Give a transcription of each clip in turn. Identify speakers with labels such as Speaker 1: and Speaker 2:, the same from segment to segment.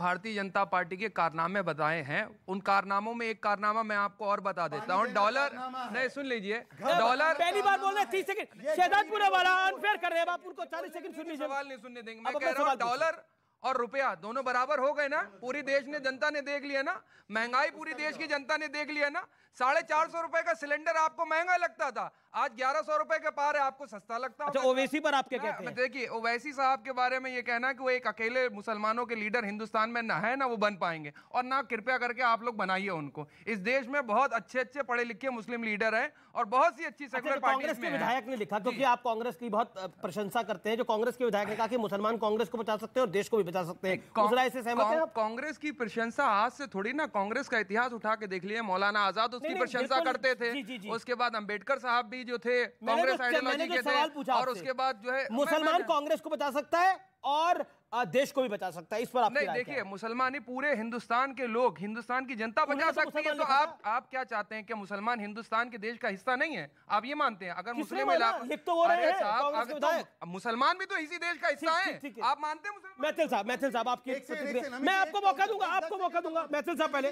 Speaker 1: Bharatiya Janata party के कारनामे बताए हैं, उन कारनामों में एक कारनामा मैं आपको और बता देता हूं। डॉलर नहीं, सुन लीजिए, डॉलर
Speaker 2: पहली बार बोल रहे 30 सेकंड शहजादपुरा वाला अनफेयर कर रहे हैं आप, उनको 40 सेकंड सुन लीजिए।
Speaker 1: सवाल नहीं सुनने देंगे। मैं कह रहा हूं डॉलर और रुपया दोनों बराबर हो गए ना। पूरी देश ने, जनता ने देख लिया ना, महंगाई पूरी देश की जनता ने देख लिया ना। 450 रुपए का सिलेंडर आपको महंगा लगता था, आज 1100 रुपए के पार है, आपको सस्ता लगता है।
Speaker 2: अच्छा, ओवैसी पर आपके कहते हैं?
Speaker 1: देखिए, ओवैसी साहब के बारे में ये कहना कि वो एक अकेले मुसलमानों के लीडर हिंदुस्तान में ना है, ना वो बन पाएंगे, और ना कृपया करके आप लोग बनाइए उनको। इस देश में बहुत अच्छे अच्छे पढ़े लिखे मुस्लिम लीडर हैं और बहुत सी अच्छी सेकुलर पार्टी।
Speaker 2: कांग्रेस के विधायक ने लिखा, क्योंकि आप कांग्रेस की बहुत प्रशंसा करते हैं, जो कांग्रेस के विधायक ने कहा कि मुसलमान कांग्रेस को बचा सकते हैं और देश को भी बचा सकते हैं, उस राय से सहमत हैं आप?
Speaker 1: कांग्रेस की प्रशंसा आज से थोड़ी ना, कांग्रेस का इतिहास उठा के देख लिए, मौलाना आजाद उसकी प्रशंसा करते थे। उसके बाद अंबेडकर साहब भी जो थे कांग्रेस आइडियोलॉजी के थे, और उसके बाद जो है
Speaker 2: मुसलमान कांग्रेस को बचा सकता है और देश को भी बचा सकता है, इस पर आप
Speaker 1: नहीं? देखिए, मुसलमान ही पूरे हिंदुस्तान के लोग, हिंदुस्तान की जनता बचा सकती है। तो आप क्या चाहते हैं कि मुसलमान हिंदुस्तान के देश का हिस्सा नहीं है? आप ये मानते हैं? अगर मुस्लिम मुसलमान भी तो इसी देश का हिस्सा है, आप मानते हैं?
Speaker 2: मैथिल साहब आपकी प्रतिक्रिया, मैं आपको मौका दूंगा, मैथिल साहब पहले।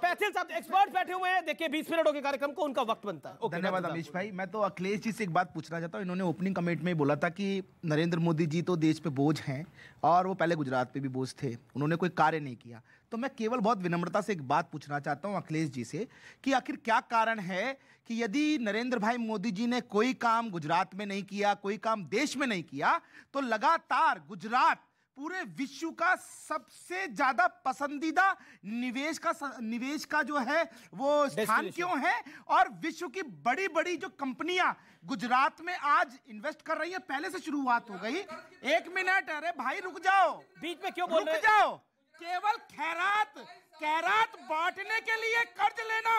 Speaker 2: मैथिल साहब एक्सपर्ट बैठे हुए हैं, देखिए 20 मिनटों के कार्यक्रम को उनका वक्त बनता है।
Speaker 3: धन्यवाद अमीश भाई। मैं तो अखिलेश जी से एक बात पूछना चाहता हूँ। इन्होंने ओपनिंग कमेंट में बोला था कि नरेंद्र मोदी जी तो देश पे बोझ हैं, और वो पहले गुजरात पे भी बोझ थे, उन्होंने कोई कार्य नहीं किया। तो मैं केवल बहुत विनम्रता से एक बात पूछना चाहता हूं अखिलेश जी से कि आखिर क्या कारण है कि यदि नरेंद्र भाई मोदी जी ने कोई काम गुजरात में नहीं किया, कोई काम देश में नहीं किया, तो लगातार गुजरात पूरे विश्व का सबसे ज्यादा पसंदीदा निवेश का जो है वो स्थान क्यों है, और विश्व की बड़ी बड़ी जो कंपनियां गुजरात में आज इन्वेस्ट कर रही है? पहले से शुरुआत हो गई। 1 मिनट, अरे भाई रुक जाओ,
Speaker 2: बीच में क्यों बोल रहे हैं?
Speaker 3: रुक जाओ। केवल खैरात बांटने के लिए कर्ज लेना,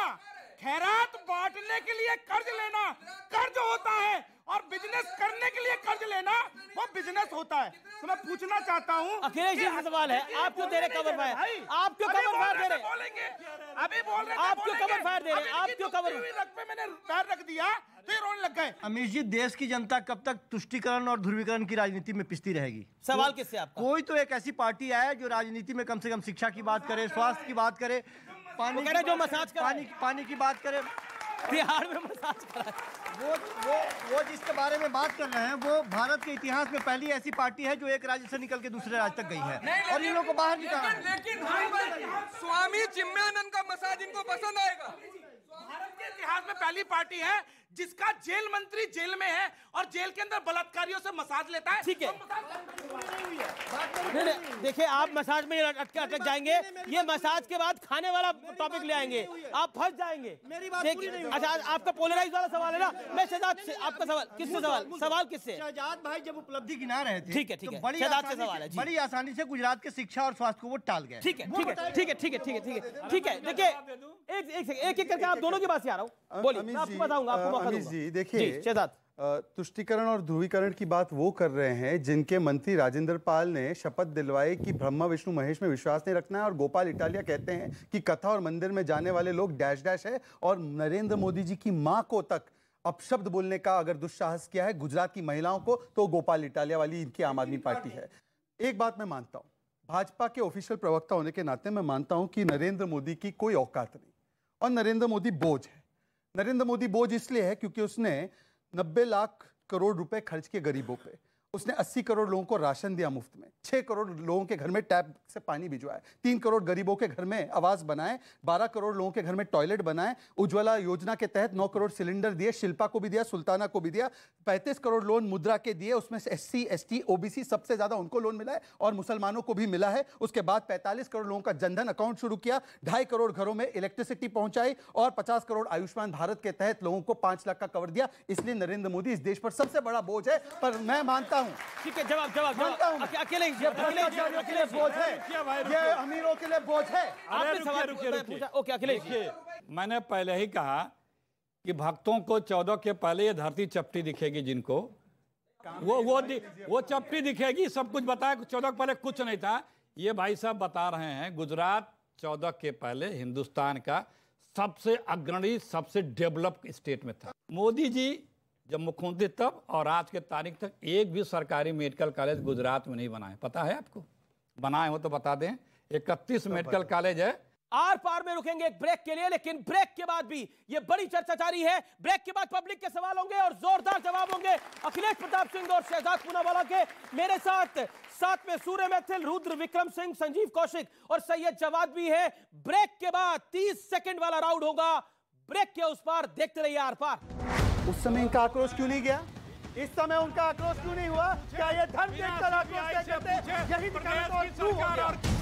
Speaker 3: खैरात बांटने के लिए कर्ज लेना कर्ज होता है, और बिजनेस करने के लिए कर्ज लेना वो बिजनेस होता है। तो मैं पूछना चाहता हूं,
Speaker 2: अखिलेश जी से सवाल है, आप क्यों दे रहे कवर फायर? आप क्यों कवर फायर दे रहे?
Speaker 3: अभी बोल रहे,
Speaker 2: आप क्यों कवर फायर दे रहे? आप क्यों कवर
Speaker 3: रख पे मैंने पैर रख दिया तो ये रोने लग गए।
Speaker 4: अमीश जी, देश की जनता कब तक तुष्टीकरण और ध्रुवीकरण की राजनीति में पिसती रहेगी?
Speaker 2: सवाल किससे आपका?
Speaker 4: कोई तो एक ऐसी पार्टी आए जो राजनीति में कम से कम शिक्षा की बात करे, स्वास्थ्य की बात करे, पानी की बात करे,
Speaker 2: बिहार में मसाज करा।
Speaker 4: वो जिसके बारे में बात कर रहे हैं, वो भारत के इतिहास में पहली ऐसी पार्टी है जो एक राज्य से निकल के दूसरे राज्य तक गई है, और इन लोगों को बाहर निकाला।
Speaker 1: लेकिन स्वामी चिन्मयानंद का मसाज इनको पसंद आएगा।
Speaker 3: भारत के इतिहास में पहली पार्टी है जिसका जेल मंत्री जेल में है और जेल के अंदर बलात्कारियों से मसाज लेता है।
Speaker 2: ठीक है, देखिए आप मसाज में अटक जाएंगे, ये मसाज के बाद खाने वाला टॉपिक ले आएंगे, आप फंस जाएंगे।
Speaker 4: मेरी बात पूरी नहीं हुई।
Speaker 2: अच्छा, आपका पोलराइज वाला सवाल है ना? मैं शहजाद से, आपका सवाल किससे? सवाल किससे?
Speaker 4: शहजाद भाई जब उपलब्धि गिना रहे थे,
Speaker 2: ठीक है,
Speaker 4: तो बड़ी आसानी से गुजरात के शिक्षा और स्वास्थ्य को वो टाल गए।
Speaker 2: ठीक है, देखिए एक करके आप दोनों की बात से आ रहा हूँ, बोलिए, मैं आपको बताऊंगा, आपको मौका दूंगा।
Speaker 5: जी देखिए,
Speaker 2: शहजाद,
Speaker 5: तुष्टीकरण और ध्रुवीकरण की बात वो कर रहे हैं जिनके मंत्री राजेंद्र पाल ने शपथ दिलवाई कि ब्रह्मा विष्णु महेश में विश्वास नहीं रखना है, और गोपाल इटालिया कहते हैं कि कथा और मंदिर में जाने वाले लोग डैश डैश है, और नरेंद्र मोदी जी की मां को तक अपशब्द बोलने का अगर दुस्साहस किया है गुजरात की महिलाओं को, तो गोपाल इटालिया वाली इनकी आम आदमी पार्टी है। एक बात मैं मानता हूं, भाजपा के ऑफिशियल प्रवक्ता होने के नाते मैं मानता हूं कि नरेंद्र मोदी की कोई औकात नहीं, और नरेंद्र मोदी बोझ है। नरेंद्र मोदी बोझ इसलिए है क्योंकि उसने 90 लाख करोड़ रुपए खर्च किए गरीबों पे, उसने 80 करोड़ लोगों को राशन दिया मुफ्त में, 6 करोड़ लोगों के घर में टैप से पानी भिजवाया, 3 करोड़ गरीबों के घर में आवास बनाए, 12 करोड़ लोगों के घर में टॉयलेट बनाए, उज्ज्वला योजना के तहत 9 करोड़ सिलेंडर दिए, शिल्पा को भी दिया, सुल्ताना को भी दिया, 35 करोड़ लोन मुद्रा के दिए, उसमें से SC ST OBC सबसे ज्यादा उनको लोन मिला है और मुसलमानों को भी मिला है। उसके बाद 45 करोड़ लोगों का जनधन अकाउंट शुरू किया, 2.5 करोड़ घरों में इलेक्ट्रिसिटी पहुंचाई, और 50 करोड़ आयुष्मान भारत के तहत लोगों को 5 लाख का कवर दिया। इसलिए नरेंद्र मोदी इस देश पर सबसे बड़ा बोझ है। पर मैं मानता हूं,
Speaker 2: ठीक है, जवाब अकेले
Speaker 3: बोझ है, ये अमीरों के लिए बोझ है।
Speaker 2: ओके अखिलेश,
Speaker 6: मैंने पहले ही कहा कि भक्तों को 14 के पहले ये धरती चपटी दिखेगी, जिनको वो चपटी दिखेगी। सब कुछ बताया, 14 के पहले कुछ नहीं था। ये भाई साहब बता रहे हैं गुजरात 14 के पहले हिंदुस्तान का सबसे अग्रणी, सबसे डेवलप स्टेट में था। मोदी जी जब मुख्यमंत्री तब और आज के तारीख तक एक भी सरकारी मेडिकल कॉलेज गुजरात में नहीं बनाए। पता है आपको? बनाए हो तो बता दें। 31 मेडिकल कॉलेज है।
Speaker 2: आर पार में रुकेंगे एक ब्रेक के लिए, लेकिन ब्रेक के बाद भी ये बड़ी चर्चा जारी है। ब्रेक के बाद पब्लिक के सवाल होंगे और जोरदार जवाब होंगे अखिलेश प्रताप सिंह और शहजाद पूनावाला के। मेरे साथ में सूर्य मैथिल, रुद्र विक्रम सिंह, संजीव कौशिक और सैयद जवाद भी है। ब्रेक के बाद 30 सेकंड वाला राउंड होगा। ब्रेक के उस पार देखते रहिए आर पार।
Speaker 4: उस समय इनका आक्रोश क्यों नहीं गया? इस समय उनका आक्रोश क्यों नहीं हुआ? क्या ये धन देखकर आक्रोश करते? यही दिखाना तो शुरू हो गया।